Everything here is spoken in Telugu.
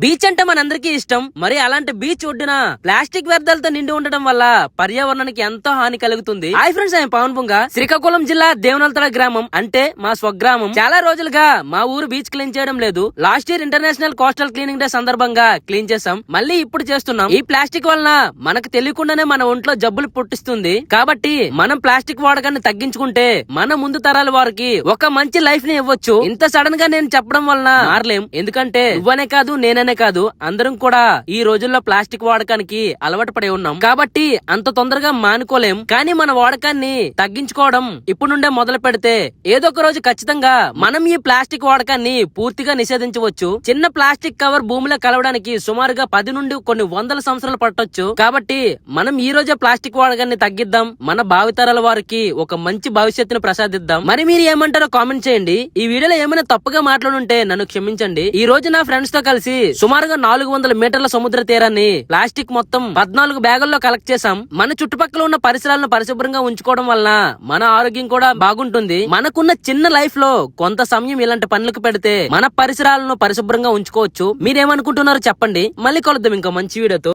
బీచ్ అంటే మనందరికీ ఇష్టం. మరి అలాంటి బీచ్ ఒడ్డున ప్లాస్టిక్ వ్యర్థాలతో నిండి ఉండడం వల్ల పర్యావరణానికి ఎంతో హాని కలుగుతుంది. హాయ్ ఫ్రెండ్స్, ఆయన పవన్ పుంగ. శ్రీకాకుళం జిల్లా దేవనల్తడ గ్రామం అంటే మా స్వగ్రామం. చాలా రోజులుగా మా ఊరు బీచ్ క్లీన్ చేయడం లేదు. Last year international coastal cleaning day సందర్భంగా క్లీన్ చేసాం. మళ్ళీ ఇప్పుడు చేస్తున్నాం. ఈ ప్లాస్టిక్ వలన మనకు తెలియకుండానే మన ఒంట్లో జబ్బులు పుట్టిస్తుంది. కాబట్టి మనం ప్లాస్టిక్ వాడకాన్ని తగ్గించుకుంటే మన ముందు తరాల వారికి ఒక మంచి లైఫ్ ని ఇవ్వచ్చు. ఇంత సడన్ గా నేను చెప్పడం వలన మారలేం. ఎందుకంటే నువ్వనే కాదు, నేననే కాదు, అందరం కూడా ఈ రోజుల్లో ప్లాస్టిక్ వాడకానికి అలవాటు పడి ఉన్నాం. కాబట్టి అంత తొందరగా మానుకోలేం. కానీ మన వాడకాన్ని తగ్గించుకోవడం ఇప్పుడు నుండే మొదలు పెడితే ఏదో ఒక రోజు ఖచ్చితంగా మనం ఈ ప్లాస్టిక్ వాడకాన్ని పూర్తిగా నిషేధించవచ్చు. చిన్న ప్లాస్టిక్ కవర్ భూమిలో కలవడానికి సుమారుగా 10 నుండి కొన్ని వందల సంవత్సరాలు పట్టొచ్చు. కాబట్టి మనం ఈ రోజే ప్లాస్టిక్ వాడకాన్ని తగ్గిద్దాం. మన భావితరాల వారికి ఒక మంచి భవిష్యత్తును ప్రసాదిద్దాం. మరి మీరు ఏమంటారో కామెంట్ చేయండి. ఈ వీడియోలో ఏమైనా తప్పుగా మాట్లాడుంటే నన్ను క్షమించండి. ఈ రోజు నా ఫ్రెండ్స్ తో కలిసి సుమారుగా 400 మీటర్ల సముద్ర తీరాన్ని ప్లాస్టిక్ మొత్తం 14 బ్యాగుల్లో కలెక్ట్ చేసాం. మన చుట్టుపక్కల ఉన్న పరిసరాలను పరిశుభ్రంగా ఉంచుకోవడం వలన మన ఆరోగ్యం కూడా బాగుంటుంది. మనకున్న చిన్న లైఫ్ లో కొంత సమయం ఇలాంటి పనులకు పెడితే మన పరిసరాలను పరిశుభ్రంగా ఉంచుకోవచ్చు. మీరేమనుకుంటున్నారో చెప్పండి. మళ్ళీ కలుద్దాం ఇంకో మంచి వీడియోతో.